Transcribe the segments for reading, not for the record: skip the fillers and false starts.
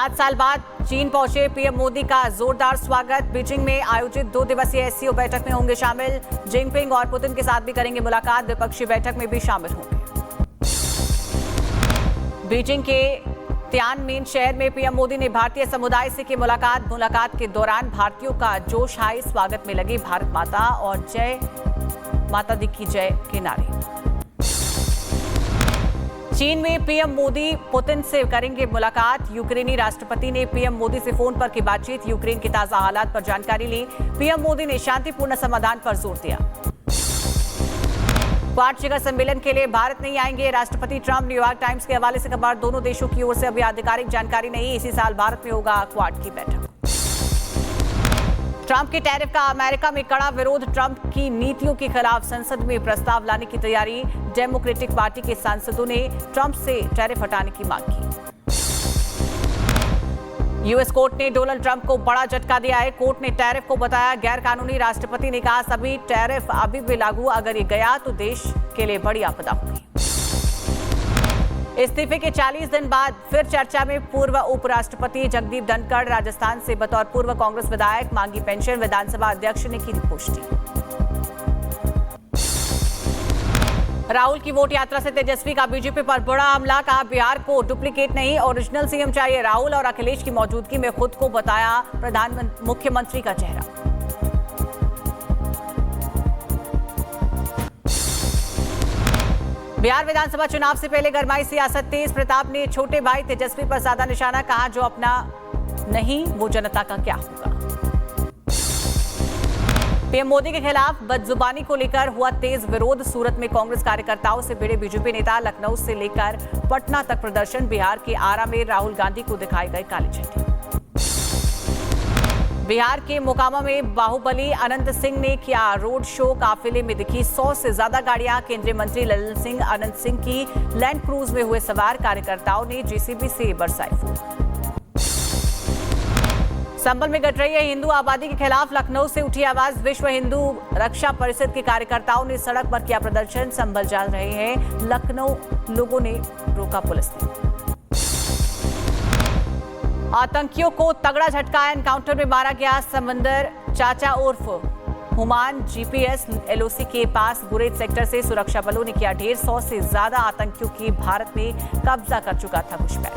7 साल बाद चीन पहुंचे पीएम मोदी का जोरदार स्वागत। बीजिंग में आयोजित 2 दिवसीय एससीओ बैठक में होंगे शामिल। जिनपिंग और पुतिन के साथ भी करेंगे मुलाकात। द्विपक्षीय बैठक में भी शामिल होंगे। बीजिंग के तियानमेन शहर में पीएम मोदी ने भारतीय समुदाय से की मुलाकात के दौरान भारतीयों का जोश हाई। स्वागत में लगी भारत माता और जय माता दी की जय के नारे। चीन में पीएम मोदी पुतिन से करेंगे मुलाकात। यूक्रेनी राष्ट्रपति ने पीएम मोदी से फोन पर की बातचीत। यूक्रेन के ताजा हालात पर जानकारी ली। पीएम मोदी ने शांतिपूर्ण समाधान पर जोर दिया। क्वाड शिखर सम्मेलन के लिए भारत नहीं आएंगे राष्ट्रपति ट्रंप। न्यूयॉर्क टाइम्स के हवाले से खबर। दोनों देशों की ओर से अभी आधिकारिक जानकारी नहीं। इसी साल भारत में होगा क्वाड की बैठक। ट्रंप के टैरिफ का अमेरिका में कड़ा विरोध। ट्रंप की नीतियों के खिलाफ संसद में प्रस्ताव लाने की तैयारी। डेमोक्रेटिक पार्टी के सांसदों ने ट्रंप से टैरिफ हटाने की मांग की। यूएस कोर्ट ने डोनाल्ड ट्रंप को बड़ा झटका दिया है। कोर्ट ने टैरिफ को बताया गैर कानूनी। राष्ट्रपति ने कहा सभी टैरिफ अभी भी लागू। अगर ये गया तो देश के लिए बड़ी आपदा होगी। इस्तीफे के 40 दिन बाद फिर चर्चा में पूर्व उपराष्ट्रपति जगदीप धनखड़। राजस्थान से बतौर पूर्व कांग्रेस विधायक मांगी पेंशन। विधानसभा अध्यक्ष ने की पुष्टि। राहुल की वोट यात्रा से तेजस्वी का बीजेपी पर बड़ा हमला। कहा बिहार को डुप्लीकेट नहीं ओरिजिनल सीएम चाहिए। राहुल और अखिलेश की मौजूदगी में खुद को बताया मुख्यमंत्री का चेहरा। बिहार विधानसभा चुनाव से पहले गरमाई सियासत तेज। प्रताप ने छोटे भाई तेजस्वी पर साधा निशाना। कहा जो अपना नहीं वो जनता का क्या होगा। पीएम मोदी के खिलाफ बदजुबानी को लेकर हुआ तेज विरोध। सूरत में कांग्रेस कार्यकर्ताओं से भिड़े बीजेपी नेता। लखनऊ से लेकर पटना तक प्रदर्शन। बिहार के आरा में राहुल गांधी को दिखाए गए काले झंडे। बिहार के मोकामा में बाहुबली अनंत सिंह ने किया रोड शो। काफिले में दिखी 100 से ज्यादा गाड़ियां। केंद्रीय मंत्री ललन सिंह अनंत सिंह की लैंड क्रूज में हुए सवार। कार्यकर्ताओं ने जेसीबी से बरसाई फूल। संभल में गट रही है हिंदू आबादी के खिलाफ। लखनऊ से उठी आवाज। विश्व हिंदू रक्षा परिषद के कार्यकर्ताओं ने सड़क पर किया प्रदर्शन। संभल जा रहे हैं लखनऊ लोगों ने रोका पुलिस ने। आतंकियों को तगड़ा झटका। एनकाउंटर में मारा गया समंदर चाचा उर्फ हुमान। जीपीएस एलओसी के पास गुरेज सेक्टर से सुरक्षा बलों ने किया ढेर। 100 से ज्यादा आतंकियों की भारत में कब्जा कर चुका था घुसपैठ।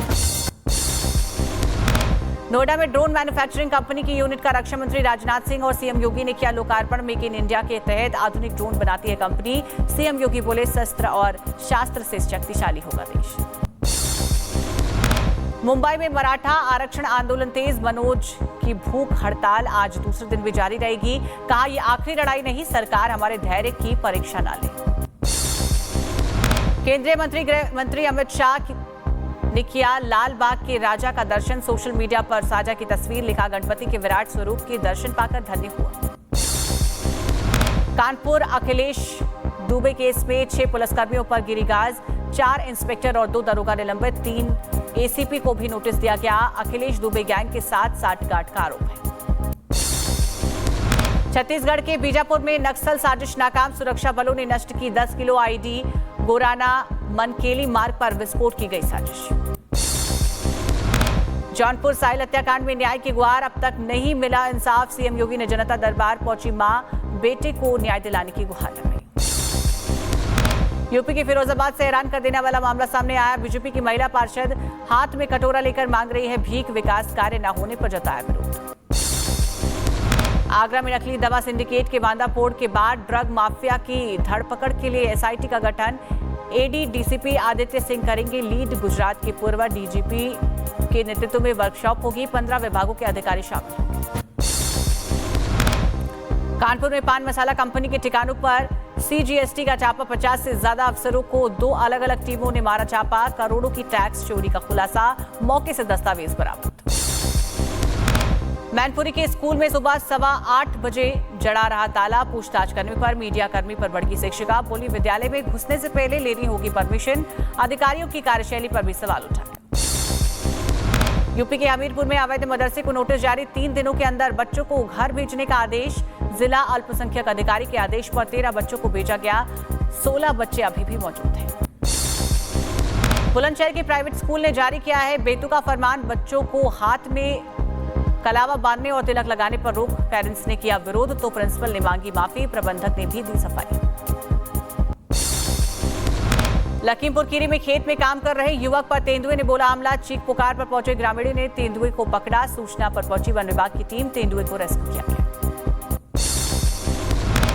नोएडा में ड्रोन मैन्युफैक्चरिंग कंपनी की यूनिट का रक्षा मंत्री राजनाथ सिंह और सीएम योगी ने किया लोकार्पण। मेक इन इंडिया के तहत आधुनिक ड्रोन बनाती है कंपनी। सीएम योगी बोले शस्त्र और शास्त्र से शक्तिशाली होगा देश। मुंबई में मराठा आरक्षण आंदोलन तेज। मनोज की भूख हड़ताल आज दूसरे दिन भी जारी रहेगी। कहा यह आखिरी लड़ाई नहीं, सरकार हमारे धैर्य की परीक्षा न ले। केंद्रीय गृह मंत्री अमित शाह ने किया लाल बाग के राजा का दर्शन। सोशल मीडिया पर साझा की तस्वीर। लिखा गणपति के विराट स्वरूप के दर्शन पाकर धन्य हुआ। कानपुर अखिलेश दुबे केस में 6 पुलिसकर्मियों पर गिरी गाज। 4 इंस्पेक्टर और 2 दरोगा निलंबित। 3 एसीपी को भी नोटिस दिया गया। अखिलेश दुबे गैंग के साथ साठगांठ का आरोप है। छत्तीसगढ़ के बीजापुर में नक्सल साजिश नाकाम। सुरक्षा बलों ने नष्ट की 10 किलो आईडी। गोराना मनकेली मार्ग पर विस्फोट की गई साजिश। जौनपुर साहिल हत्याकांड में न्याय की गुहार। अब तक नहीं मिला इंसाफ। सीएम योगी ने जनता दरबार पहुंची मां। बेटे को न्याय दिलाने की गुहार लगाई। यूपी के फिरोजाबाद से हैरान कर देने वाला मामला सामने आया। बीजेपी की महिला पार्षद हाथ में कटोरा लेकर मांग रही है भीख। विकास कार्य न होने पर जताया विरोध। आगरा में नकली दवा सिंडिकेट के वांदाफोड़ के बाद ड्रग माफिया की धरपकड़ के लिए एसआईटी का गठन। एडी डीसीपी आदित्य सिंह करेंगे लीड। गुजरात के पूर्व डीजीपी के नेतृत्व में वर्कशॉप होगी। 15 विभागों के अधिकारी शामिल होंगे। कानपुर में पान मसाला कंपनी के ठिकानों पर सीजीएसटी का छापा। 50 से ज्यादा अफसरों को 2 अलग अलग टीमों ने मारा छापा। करोड़ों की टैक्स चोरी का खुलासा। मौके से दस्तावेज बरामद। मैनपुरी के स्कूल में सुबह 8:15 बजे जड़ा रहा ताला। पूछताछ करने पर मीडिया कर्मी पर भड़की शिक्षिका। बोली विद्यालय में घुसने से पहले लेनी होगी परमिशन। अधिकारियों की कार्यशैली पर भी सवाल उठाए। यूपी के हमीरपुर में अवैध मदरसे को नोटिस जारी। 3 दिनों के अंदर बच्चों को घर भेजने का आदेश। जिला अल्पसंख्यक अधिकारी के आदेश पर 13 बच्चों को भेजा गया। 16 बच्चे अभी भी मौजूद हैं। बुलंदशहर के प्राइवेट स्कूल ने जारी किया है बेतुका फरमान। बच्चों को हाथ में कलावा बांधने और तिलक लगाने पर रोक। पेरेंट्स ने किया विरोध तो प्रिंसिपल ने मांगी माफी। प्रबंधक ने भी दी सफाई। लखीमपुर खीरी में खेत में काम कर रहे युवक पर तेंदुए ने बोला हमला। चीख पुकार पर पहुंचे ग्रामीणों ने तेंदुए को पकड़ा। सूचना पर पहुंची वन विभाग की टीम। तेंदुए को रेस्क्यू किया गया।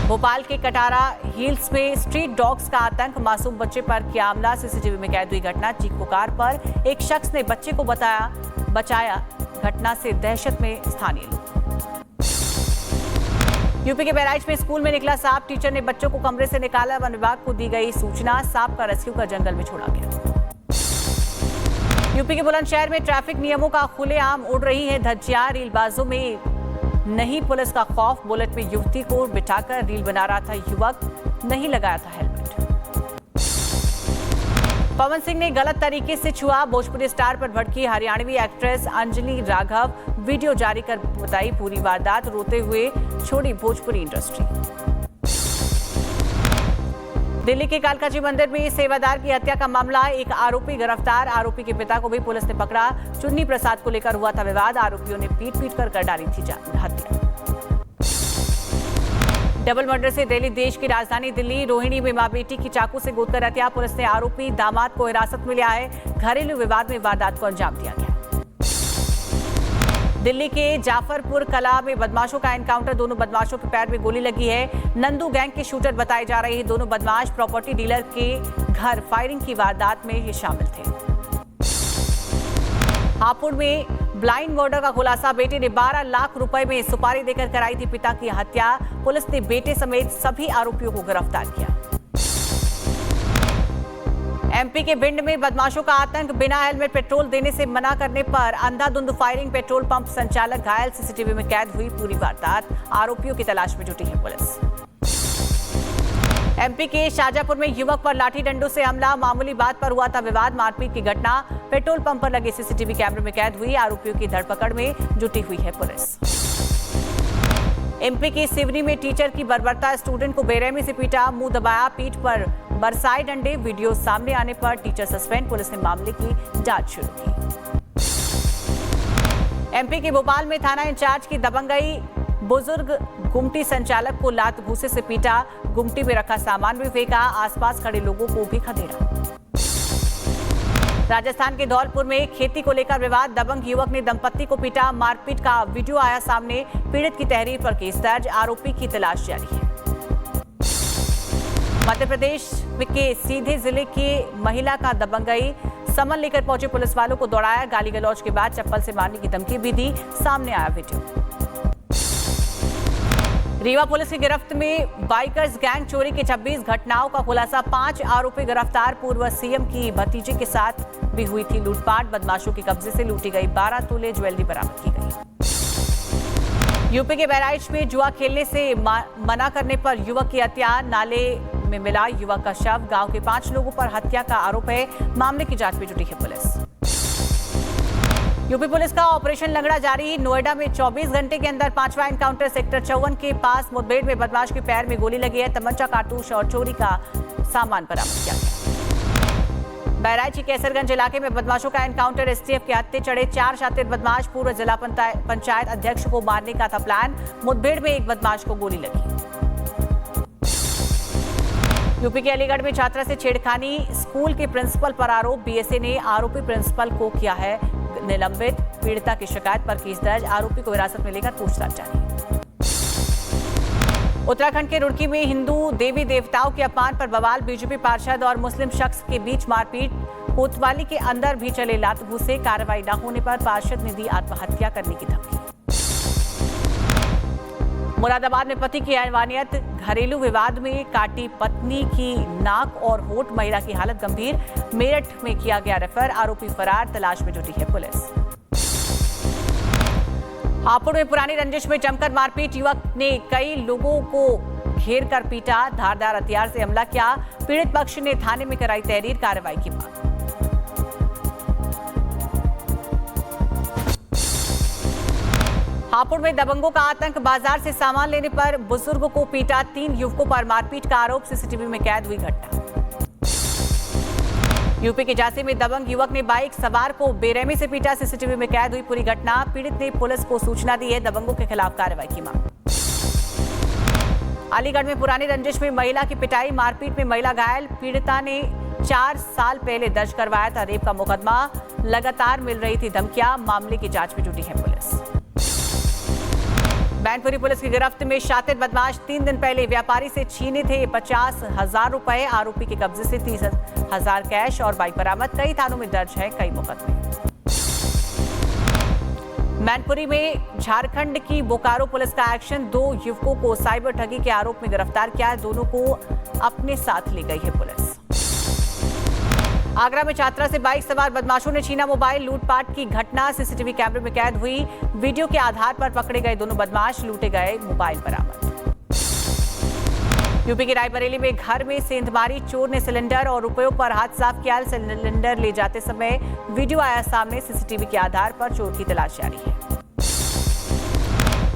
भोपाल के कटारा हिल्स में स्ट्रीट डॉग्स का आतंक। मासूम बच्चे पर किया हमला। सीसीटीवी में कैद हुई घटना। चीख पुकार पर एक शख्स ने बच्चे को बचाया। घटना से दहशत में स्थानीय लोग। यूपी के बहराइच में स्कूल में निकला सांप। टीचर ने बच्चों को कमरे से निकाला। वन विभाग को दी गई सूचना। सांप का रेस्क्यू कर जंगल में छोड़ा गया। यूपी के बुलंदशहर में ट्रैफिक नियमों का खुलेआम उड़ रही है धज्जियां। रीलबाजों में नहीं पुलिस का खौफ। बुलेट में युवती को बिठाकर रील बना रहा था युवक। नहीं लगाया था हेलमेट। पवन सिंह ने गलत तरीके से छुआ। भोजपुरी स्टार पर भड़की हरियाणवी एक्ट्रेस अंजलि राघव। वीडियो जारी कर बताई पूरी वारदात। रोते हुए छोड़ी भोजपुरी इंडस्ट्री। दिल्ली के कालकाजी मंदिर में सेवादार की हत्या का मामला। एक आरोपी गिरफ्तार। आरोपी के पिता को भी पुलिस ने पकड़ा। चुन्नी प्रसाद को लेकर हुआ था विवाद। आरोपियों ने पीट कर डाली थी हत्या। डबल मर्डर से दिल्ली देश की राजधानी दिल्ली। रोहिणी में मां बेटी की चाकू से गोदकर हत्या। पुलिस ने आरोपी दामाद को हिरासत में लिया है। घरेलू विवाद में वारदात को अंजाम दिया गया। दिल्ली के जाफरपुर कला में बदमाशों का एनकाउंटर। दोनों बदमाशों के पैर में गोली लगी है। नंदू गैंग के शूटर बताए जा रहे हैं। दोनों बदमाश प्रॉपर्टी डीलर के घर फायरिंग की वारदात में ये शामिल थे। हापुड़ में ब्लाइंड मर्डर का खुलासा। बेटे ने 12 लाख रुपए में सुपारी देकर कराई थी पिता की हत्या। पुलिस ने बेटे समेत सभी आरोपियों को गिरफ्तार किया। एमपी के भिंड में बदमाशों का आतंक। बिना हेलमेट पेट्रोल देने से मना करने पर अंधाधुंध फायरिंग। पेट्रोल पंप संचालक घायल। सीसीटीवी में कैद हुई पूरी वारदात। आरोपियों की तलाश में जुटी है पुलिस। एमपी के शाजापुर में युवक पर लाठी डंडों से हमला। मामूली बात पर हुआ था विवाद। मारपीट की घटना पेट्रोल पंप पर लगे सीसीटीवी कैमरे में कैद हुई। आरोपियों की धरपकड़ में जुटी हुई है पुलिस। एमपी के सिवनी में टीचर की बर्बरता। स्टूडेंट को बेरहमी से पीटा। मुंह दबाया। पीठ पर बरसाए डंडे। वीडियो सामने आने पर टीचर सस्पेंड। पुलिस ने मामले की जांच शुरू की। एमपी के भोपाल में थाना इंचार्ज की दबंगई। बुजुर्ग गुमटी संचालक को लात घूंसे से पीटा। गुमटी में रखा सामान भी फेंका। आसपास खड़े लोगों को भी खदेड़ा। राजस्थान के धौलपुर में खेती को लेकर विवाद। दबंग युवक ने दंपत्ति को पीटा। मारपीट का वीडियो आया सामने। पीड़ित की तहरीर पर केस दर्ज। आरोपी की तलाश जारी है। मध्य प्रदेश के सीधे जिले की महिला का दबंगई। समन लेकर पहुंचे पुलिस वालों को दौड़ाया। गाली गलौज के बाद चप्पल से मारने की धमकी भी दी। सामने आया वीडियो। रीवा पुलिस की गिरफ्त में बाइकर्स गैंग चोरी की 26 घटनाओं का खुलासा। 5 आरोपी गिरफ्तार। पूर्व सीएम की भतीजे के साथ भी हुई थी लूटपाट। बदमाशों के कब्जे से लूटी गई 12 तोले ज्वेलरी बरामद की गई। यूपी के बहराइच में जुआ खेलने से मना करने पर युवक की हत्या। नाले में मिला युवक का शव। गांव के 5 लोगों पर हत्या का आरोप है। मामले की जांच में जुटी है पुलिस। यूपी पुलिस का ऑपरेशन लंगड़ा जारी। नोएडा में 24 घंटे के अंदर 5वां एनकाउंटर। सेक्टर 54 के पास मुठभेड़ में बदमाश के पैर में गोली लगी है। तमंचा, कारतूस और चोरी का सामान बरामद किया गया। बहराइच के कैसरगंज इलाके में बदमाशों का एनकाउंटर। एसटीएफ के हत्थे चढ़े 4 शातिर बदमाश। पूर्व जिला पंचायत अध्यक्ष को मारने का था प्लान। मुठभेड़ में एक बदमाश को गोली लगी। यूपी के अलीगढ़ में छात्रा से छेड़खानी। स्कूल के प्रिंसिपल पर आरोप। बीएसए ने आरोपी प्रिंसिपल को किया है निलंबित। पीड़िता की शिकायत पर केस दर्ज। आरोपी को हिरासत में लेकर पूछताछ जारी। उत्तराखंड के रुड़की में हिंदू देवी देवताओं के अपमान पर बवाल। बीजेपी पार्षद और मुस्लिम शख्स के बीच मारपीट। कोतवाली के अंदर भी चले लात घूंसे। कार्रवाई न होने पर पार्षद ने दी आत्महत्या करने की धमकी। मुरादाबाद में पति की हैवानियत। घरेलू विवाद में काटी पत्नी की नाक और होठ। महिला की हालत गंभीर। मेरठ में किया गया रेफर। आरोपी फरार। तलाश में जुटी है पुलिस। हापुड़ में पुरानी रंजिश में जमकर मारपीट। युवक ने कई लोगों को घेर कर पीटा। धारदार हथियार से हमला किया। पीड़ित पक्ष ने थाने में कराई तहरीर। कार्रवाई की मांग। हापुड़ में दबंगों का आतंक। बाजार से सामान लेने पर बुजुर्ग को पीटा। 3 युवकों पर मारपीट का आरोप। सीसीटीवी में कैद हुई घटना। यूपी के झांसी में दबंग युवक ने बाइक सवार को बेरहमी से पीटा, सीसीटीवी में कैद हुई पूरी घटना। पीड़ित ने पुलिस को सूचना दी है, दबंगों के खिलाफ कार्रवाई की मांग। अलीगढ़ में पुरानी रंजिश में महिला की पिटाई, मारपीट में महिला घायल। पीड़िता ने 4 साल पहले दर्ज करवाया था रेप का मुकदमा। लगातार मिल रही थी धमकियां, मामले की जांच में जुटी है पुलिस। मैनपुरी पुलिस की गिरफ्त में शातिर बदमाश 3 दिन पहले व्यापारी से छीने थे 50,000 रुपए। आरोपी के कब्जे से 30,000 कैश और बाइक बरामद। कई थानों में दर्ज है कई मुकदमे। मैनपुरी में झारखंड की बोकारो पुलिस का एक्शन, 2 युवकों को साइबर ठगी के आरोप में गिरफ्तार किया है। दोनों को अपने साथ ले गई है पुलिस। आगरा में छात्रा से बाइक सवार बदमाशों ने छीना मोबाइल, लूटपाट की घटना सीसीटीवी कैमरे में कैद हुई। वीडियो के आधार पर पकड़े गए दोनों बदमाश, लूटे गए मोबाइल बरामद। यूपी के रायबरेली में घर में सेंध मारी, चोर ने सिलेंडर और रुपयों पर हाथ साफ किया। सिलेंडर ले जाते समय वीडियो आया सामने, सीसीटीवी के आधार पर चोर की तलाश जारी है।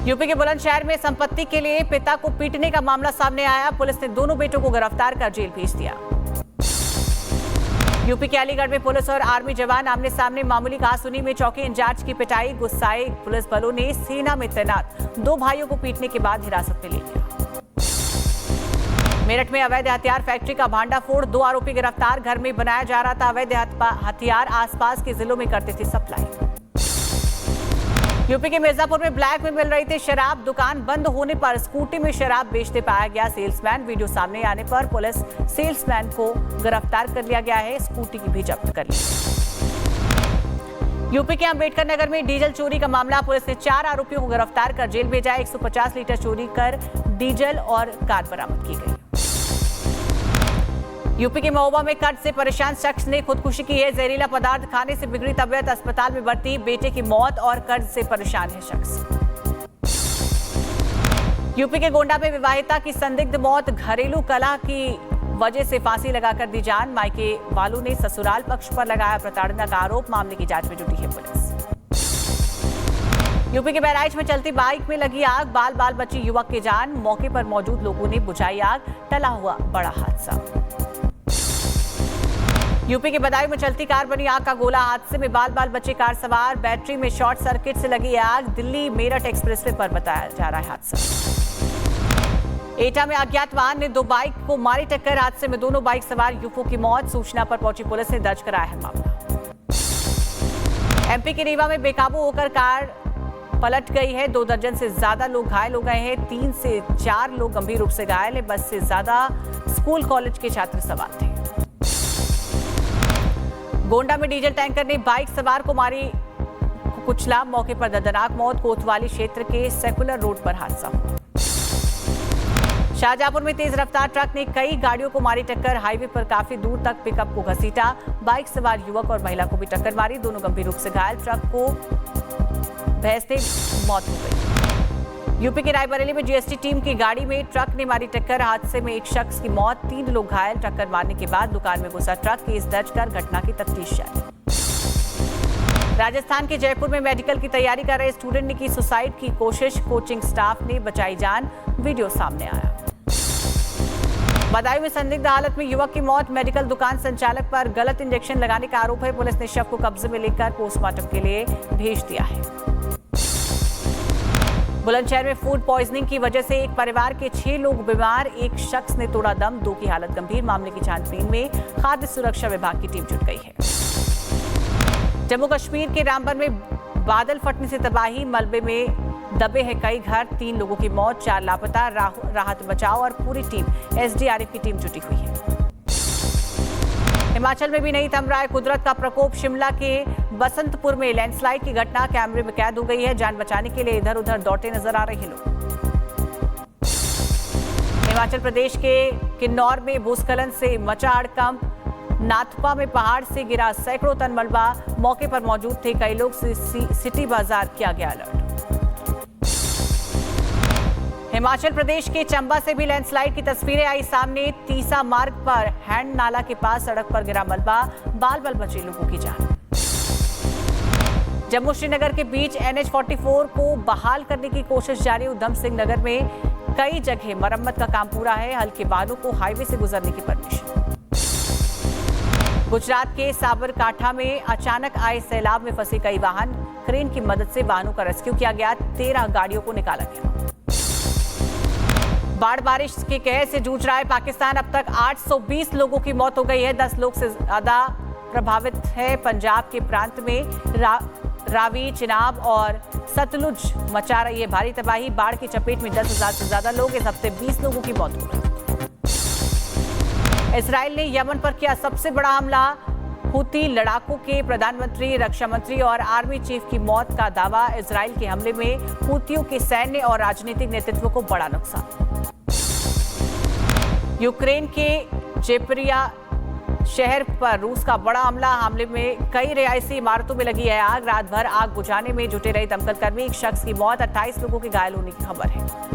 यूपी के बुलंदशहर में संपत्ति के लिए पिता को पीटने का मामला सामने आया। पुलिस ने दोनों बेटों को गिरफ्तार कर जेल भेज दिया। यूपी के अलीगढ़ में पुलिस और आर्मी जवान आमने सामने, मामूली कहासुनी में चौकी इंचार्ज की पिटाई। गुस्साए पुलिस बलों ने सेना में तैनात 2 भाइयों को पीटने के बाद हिरासत में ले लिया। मेरठ में अवैध हथियार फैक्ट्री का भांडाफोड़, 2 आरोपी गिरफ्तार। घर में बनाया जा रहा था अवैध हथियार, आसपास के जिलों में करते थे सप्लाई। यूपी के मिर्जापुर में ब्लैक में मिल रही थी शराब, दुकान बंद होने पर स्कूटी में शराब बेचते पाया गया सेल्समैन। वीडियो सामने आने पर पुलिस सेल्समैन को गिरफ्तार कर लिया गया है, स्कूटी की भी जब्त कर ली। यूपी के अंबेडकर नगर में डीजल चोरी का मामला, पुलिस ने 4 आरोपियों को गिरफ्तार कर जेल भेजा। 150 लीटर चोरी कर डीजल और कार बरामद की गई। यूपी के महोबा में कर्ज से परेशान शख्स ने खुदकुशी की है। जहरीला पदार्थ खाने से बिगड़ी तबीयत, अस्पताल में भर्ती। बेटे की मौत और कर्ज से परेशान है शख्स। यूपी के गोंडा में विवाहिता की संदिग्ध मौत, घरेलू कलह की वजह से फांसी लगाकर दी जान। मायके वालों ने ससुराल पक्ष पर लगाया प्रताड़ना का आरोप। मामले की जांच में जुटी है पुलिस। यूपी के बहराइच में चलती बाइक में लगी आग, बाल बची युवक की जान। मौके पर मौजूद लोगों ने बुझाई आग, टला हुआ बड़ा हादसा। यूपी के बदायूं में चलती कार बनी आग का गोला, हादसे में बाल बचे कार सवार। बैटरी में शॉर्ट सर्किट से लगी आग। दिल्ली मेरठ एक्सप्रेसवे पर बताया जा रहा है हादसा। एटा में अज्ञात वाहन ने 2 बाइक को मारी टक्कर, हादसे में दोनों बाइक सवार युवकों की मौत। सूचना पर पहुंची पुलिस ने दर्ज कराया है मामला। एमपी के रीवा में बेकाबू होकर कार पलट गई है, 2 दर्जन से ज्यादा लोग घायल हो गए हैं। 3 से 4 लोग गंभीर रूप से घायल हैं। बस से ज्यादा स्कूल कॉलेज के छात्र सवार थे। गोंडा में डीजल टैंकर ने बाइक सवार को मारी कुचला, मौके पर दर्दनाक मौत। कोतवाली क्षेत्र के सेकुलर रोड पर हादसा हुआ। शाहजहांपुर में तेज रफ्तार ट्रक ने कई गाड़ियों को मारी टक्कर, हाईवे पर काफी दूर तक पिकअप को घसीटा। बाइक सवार युवक और महिला को भी टक्कर मारी, दोनों गंभीर रूप से घायल। ट्रक को भैंसने मौत हो गई। यूपी के रायबरेली में जीएसटी टीम की गाड़ी में ट्रक ने मारी टक्कर, हादसे में एक शख्स की मौत, 3 लोग घायल। टक्कर मारने के बाद दुकान में घुसा ट्रक, केस दर्ज कर घटना की तफ्तीश जारी। राजस्थान के जयपुर में मेडिकल की तैयारी कर रहे स्टूडेंट ने की सुसाइड की कोशिश, कोचिंग स्टाफ ने बचाई जान। वीडियो सामने आया। बदायूं में संदिग्ध हालत में युवक की मौत, मेडिकल दुकान संचालक पर गलत इंजेक्शन लगाने का आरोप है। पुलिस ने शव को कब्जे में लेकर पोस्टमार्टम के लिए भेज दिया है। बुलंदशहर में फूड पॉइजनिंग की वजह से एक परिवार के 6 लोग बीमार, एक शख्स ने तोड़ा दम, 2 की हालत गंभीर। मामले की छानबीन में खाद्य सुरक्षा विभाग की टीम जुट गई है। जम्मू कश्मीर के रामबन में बादल फटने से तबाही, मलबे में दबे हैं कई घर, 3 लोगों की मौत, 4 लापता। राहत बचाव और पूरी टीम एसडीआरएफ की टीम जुटी हुई है। हिमाचल में भी नहीं थम रहा है कुदरत का प्रकोप, शिमला के बसंतपुर में लैंडस्लाइड की घटना कैमरे में कैद हो गई है। जान बचाने के लिए इधर उधर दौड़ते नजर आ रहे लोग। हिमाचल प्रदेश के किन्नौर में भूस्खलन से मचा हड़कंप, नाथपा में पहाड़ से गिरा सैकड़ों टन मलबा, मौके पर मौजूद थे कई लोग। सिटी बाजार किया गया अलर्ट। हिमाचल प्रदेश के चंबा से भी लैंडस्लाइड की तस्वीरें आई सामने, तीसा मार्ग पर हैंड नाला के पास सड़क पर गिरा मलबा, बाल बचे लोगों की जान। जम्मू श्रीनगर के बीच NH-44 को बहाल करने की कोशिश जारी, उधम सिंह नगर में कई जगह मरम्मत का काम पूरा है, हल्के वाहनों को हाईवे से गुजरने की परमिशन। गुजरात के साबरकांठा में अचानक आए सैलाब में फंसे कई वाहन, क्रेन की मदद से वाहनों का रेस्क्यू किया गया, 13 गाड़ियों को निकाला गया। बाढ़ बारिश के कहर से जूझ रहा है पाकिस्तान, अब तक 820 लोगों की मौत हो गई है, 10 लोग से ज्यादा प्रभावित है। पंजाब के प्रांत में रावी, चिनाब और सतलुज मचा रही है भारी तबाही, बाढ़ की चपेट में 10,000 से ज्यादा लोग, इस हफ्ते 20 लोगों की मौत हो गई। इजराइल ने यमन पर किया सबसे बड़ा हमला, हुती लड़ाकों के प्रधानमंत्री, रक्षा मंत्री और आर्मी चीफ की मौत का दावा। इजराइल के हमले में हुतियों के सैन्य और राजनीतिक नेतृत्व को बड़ा नुकसान। यूक्रेन के जेपरिया शहर पर रूस का बड़ा हमले में कई रिहायशी इमारतों में लगी है आग, रात भर आग बुझाने में जुटे रहे दमकल कर्मी, एक शख्स की मौत, 28 लोगों के घायल होने की खबर है।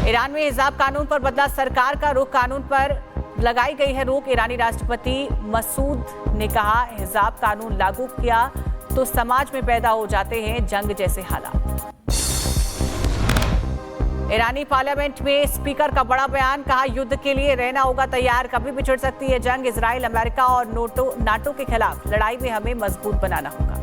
ईरान में हिजाब कानून पर बदला सरकार का रुख, कानून पर लगाई गई है रोक। ईरानी राष्ट्रपति मसूद ने कहा, हिजाब कानून लागू किया तो समाज में पैदा हो जाते हैं जंग जैसे हालात। ईरानी पार्लियामेंट में स्पीकर का बड़ा बयान, कहा युद्ध के लिए रहना होगा तैयार, कभी भी छिड़ सकती है जंग, इजराइल, अमेरिका और नाटो के खिलाफ लड़ाई में हमें मजबूत बनाना होगा।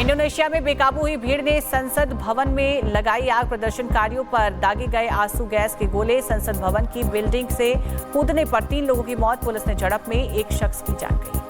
इंडोनेशिया में बेकाबू हुई भीड़ ने संसद भवन में लगाई आग, प्रदर्शनकारियों पर दागे गए आंसू गैस के गोले, संसद भवन की बिल्डिंग से कूदने पर 3 लोगों की मौत, पुलिस ने झड़प में एक शख्स की जान गई।